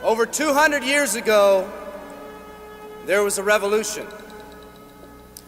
Over 200 years ago, there was a revolution,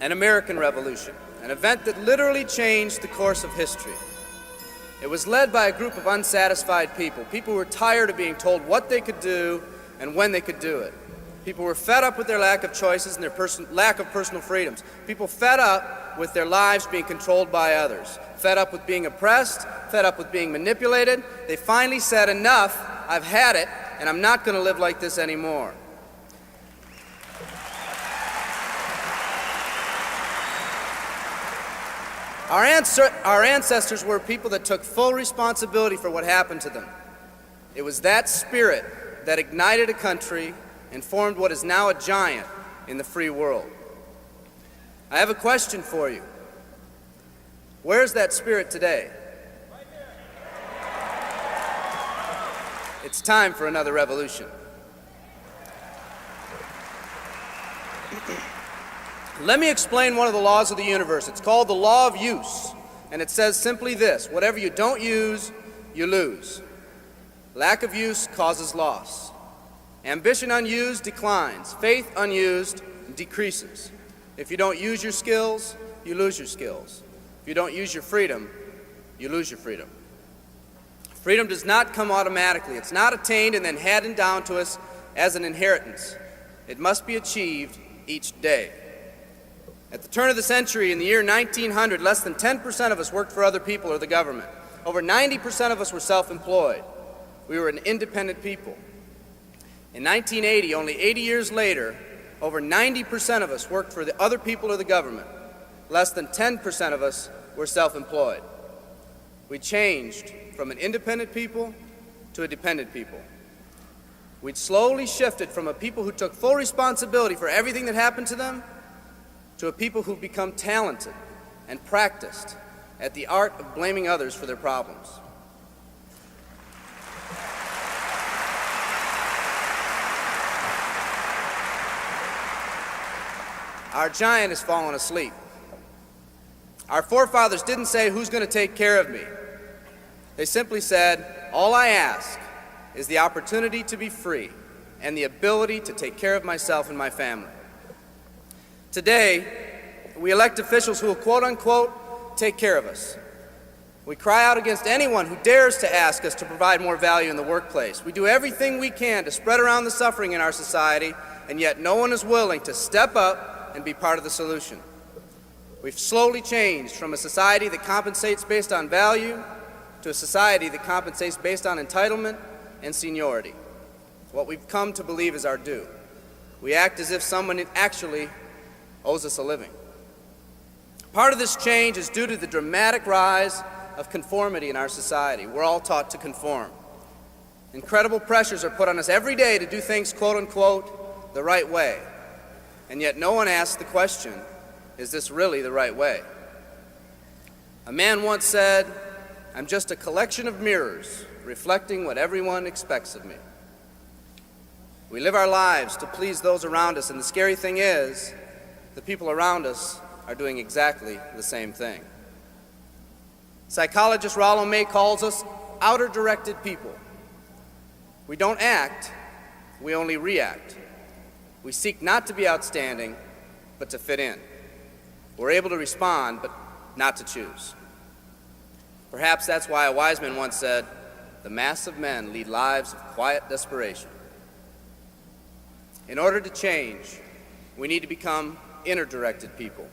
an American Revolution, an event that literally changed the course of history. It was led by a group of unsatisfied people who were tired of being told what they could do and when they could do it. People were fed up with their lack of choices and their lack of personal freedoms. People fed up with their lives being controlled by others, fed up with being oppressed, fed up with being manipulated. They finally said, enough, I've had it, and I'm not going to live like this anymore. Our ancestors were people that took full responsibility for what happened to them. It was that spirit that ignited a country and formed what is now a giant in the free world. I have a question for you. Where's that spirit today? It's time for another revolution. Let me explain one of the laws of the universe. It's called the law of use, and it says simply this: whatever you don't use, you lose. Lack of use causes loss. Ambition unused declines. Faith unused decreases. If you don't use your skills, you lose your skills. If you don't use your freedom, you lose your freedom. Freedom does not come automatically. It's not attained and then handed down to us as an inheritance. It must be achieved each day. At the turn of the century, in the year 1900, less than 10% of us worked for other people or the government. Over 90% of us were self-employed. We were an independent people. In 1980, only 80 years later, over 90% of us worked for the other people or the government. Less than 10% of us were self-employed. We changed from an independent people to a dependent people. We'd slowly shifted from a people who took full responsibility for everything that happened to them to a people who've become talented and practiced at the art of blaming others for their problems. Our giant has fallen asleep. Our forefathers didn't say, who's going to take care of me? They simply said, all I ask is the opportunity to be free and the ability to take care of myself and my family. Today, we elect officials who will, quote unquote, take care of us. We cry out against anyone who dares to ask us to provide more value in the workplace. We do everything we can to spread around the suffering in our society, and yet no one is willing to step up and be part of the solution. We've slowly changed from a society that compensates based on value to a society that compensates based on entitlement and seniority. What we've come to believe is our due. We act as if someone actually owes us a living. Part of this change is due to the dramatic rise of conformity in our society. We're all taught to conform. Incredible pressures are put on us every day to do things, quote unquote, the right way. And yet no one asks the question, is this really the right way? A man once said, I'm just a collection of mirrors reflecting what everyone expects of me. We live our lives to please those around us, and the scary thing is, the people around us are doing exactly the same thing. Psychologist Rollo May calls us outer-directed people. We don't act, we only react. We seek not to be outstanding, but to fit in. We're able to respond, but not to choose. Perhaps that's why a wise man once said, the mass of men lead lives of quiet desperation. In order to change, we need to become inner-directed people.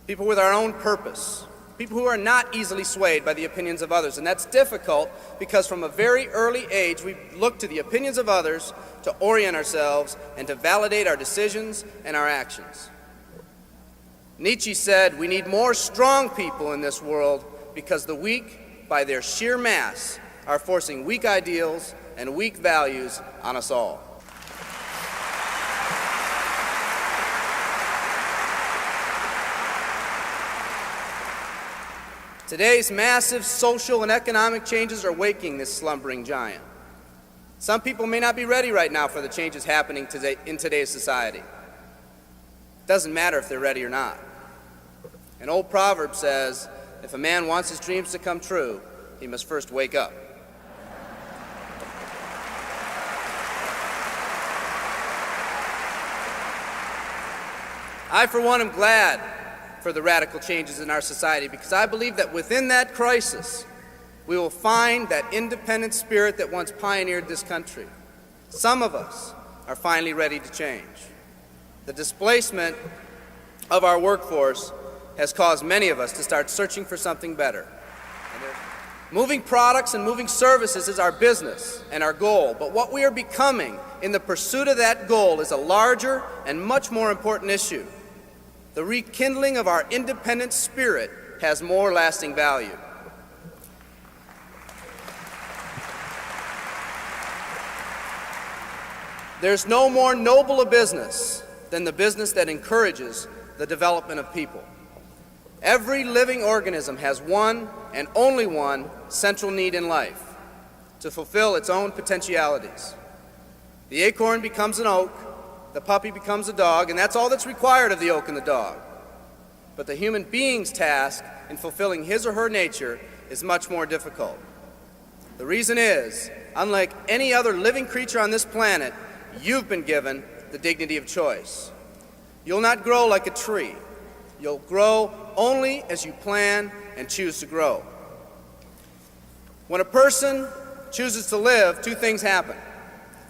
People with our own purpose. People who are not easily swayed by the opinions of others. And that's difficult because from a very early age, we look to the opinions of others to orient ourselves and to validate our decisions and our actions. Nietzsche said, we need more strong people in this world because the weak, by their sheer mass, are forcing weak ideals and weak values on us all. Today's massive social and economic changes are waking this slumbering giant. Some people may not be ready right now for the changes happening today in today's society. It doesn't matter if they're ready or not. An old proverb says, if a man wants his dreams to come true, he must first wake up. I, for one, am glad for the radical changes in our society because I believe that within that crisis, we will find that independent spirit that once pioneered this country. Some of us are finally ready to change. The displacement of our workforce has caused many of us to start searching for something better. Moving products and moving services is our business and our goal, but what we are becoming in the pursuit of that goal is a larger and much more important issue. The rekindling of our independent spirit has more lasting value. There's no more noble a business than the business that encourages the development of people. Every living organism has one and only one central need in life: to fulfill its own potentialities. The acorn becomes an oak, the puppy becomes a dog, and that's all that's required of the oak and the dog. But the human being's task in fulfilling his or her nature is much more difficult. The reason is, unlike any other living creature on this planet, you've been given the dignity of choice. You'll not grow like a tree. You'll grow only as you plan and choose to grow. When a person chooses to live, two things happen.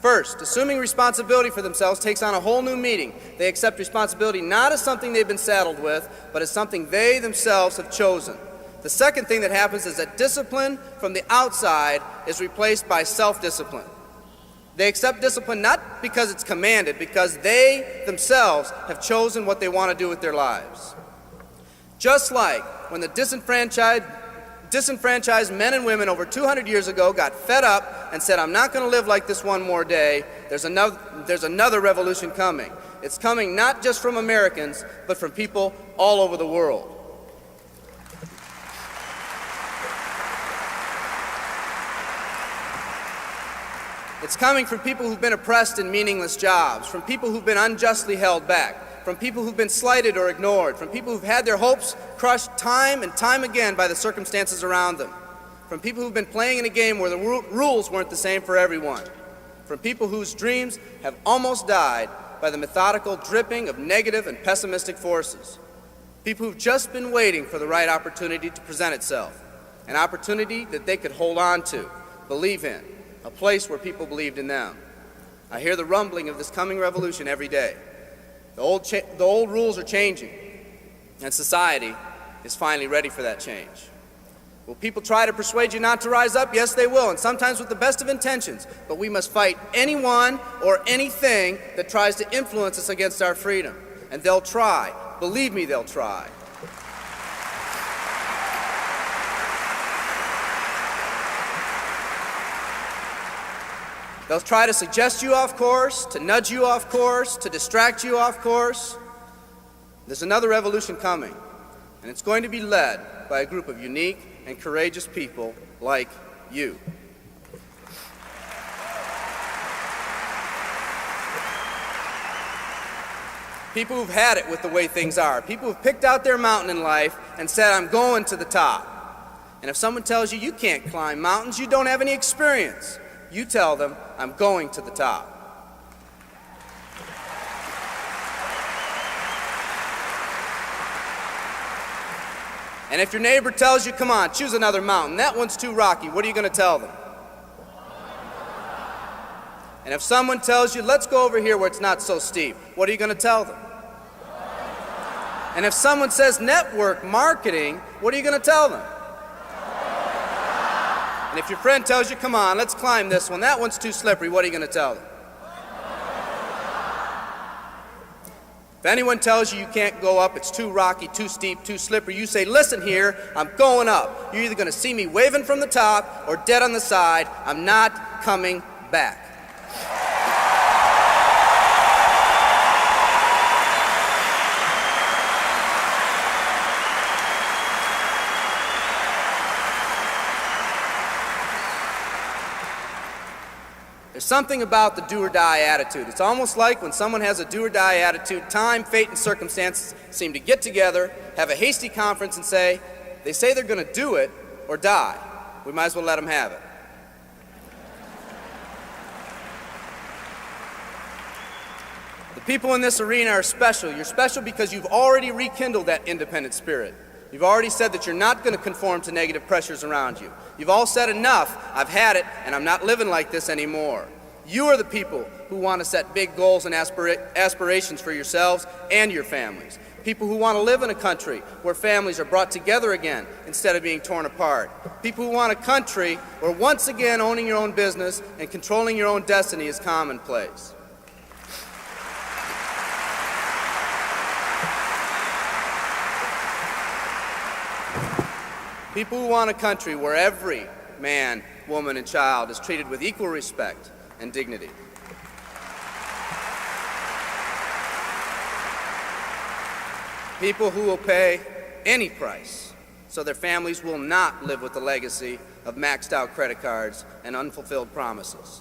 First, assuming responsibility for themselves takes on a whole new meaning. They accept responsibility not as something they've been saddled with, but as something they themselves have chosen. The second thing that happens is that discipline from the outside is replaced by self-discipline. They accept discipline not because it's commanded, because they themselves have chosen what they want to do with their lives. Just like when the disenfranchised men and women over 200 years ago got fed up and said, "I'm not going to live like this one more day," there's another revolution coming. It's coming not just from Americans, but from people all over the world. It's coming from people who've been oppressed in meaningless jobs, from people who've been unjustly held back, from people who've been slighted or ignored, from people who've had their hopes crushed time and time again by the circumstances around them, from people who've been playing in a game where the rules weren't the same for everyone, from people whose dreams have almost died by the methodical dripping of negative and pessimistic forces, people who've just been waiting for the right opportunity to present itself, an opportunity that they could hold on to, believe in, a place where people believed in them. I hear the rumbling of this coming revolution every day. The old rules are changing, and society is finally ready for that change. Will people try to persuade you not to rise up? Yes, they will, and sometimes with the best of intentions. But we must fight anyone or anything that tries to influence us against our freedom. And they'll try. Believe me, they'll try. They'll try to suggest you off course, to nudge you off course, to distract you off course. There's another revolution coming, and it's going to be led by a group of unique and courageous people like you. People who've had it with the way things are. People who've picked out their mountain in life and said, "I'm going to the top." And if someone tells you you can't climb mountains, you don't have any experience. You tell them, "I'm going to the top." And if your neighbor tells you, "Come on, choose another mountain, that one's too rocky," what are you going to tell them? And if someone tells you, "Let's go over here where it's not so steep," what are you going to tell them? And if someone says network marketing, what are you going to tell them? And if your friend tells you, "Come on, let's climb this one, that one's too slippery," what are you going to tell them? If anyone tells you you can't go up, it's too rocky, too steep, too slippery, you say, "Listen here, I'm going up. You're either going to see me waving from the top or dead on the side. I'm not coming back." There's something about the do-or-die attitude. It's almost like when someone has a do-or-die attitude, time, fate, and circumstances seem to get together, have a hasty conference, and say, they say they're going to do it or die. We might as well let them have it. The people in this arena are special. You're special because you've already rekindled that independent spirit. You've already said that you're not going to conform to negative pressures around you. You've all said enough, I've had it, and I'm not living like this anymore. You are the people who want to set big goals and aspirations for yourselves and your families. People who want to live in a country where families are brought together again instead of being torn apart. People who want a country where once again owning your own business and controlling your own destiny is commonplace. People who want a country where every man, woman, and child is treated with equal respect and dignity. People who will pay any price so their families will not live with the legacy of maxed out credit cards and unfulfilled promises.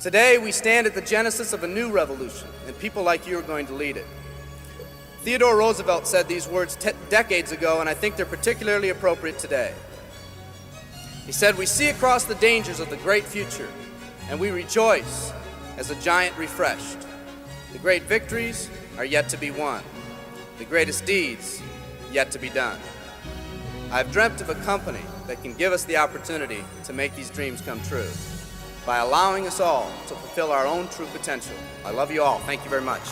Today, we stand at the genesis of a new revolution, and people like you are going to lead it. Theodore Roosevelt said these words decades ago, and I think they're particularly appropriate today. He said, "We see across the dangers of the great future, and we rejoice as a giant refreshed. The great victories are yet to be won, the greatest deeds yet to be done. I've dreamt of a company that can give us the opportunity to make these dreams come true by allowing us all to fulfill our own true potential. I love you all. Thank you very much."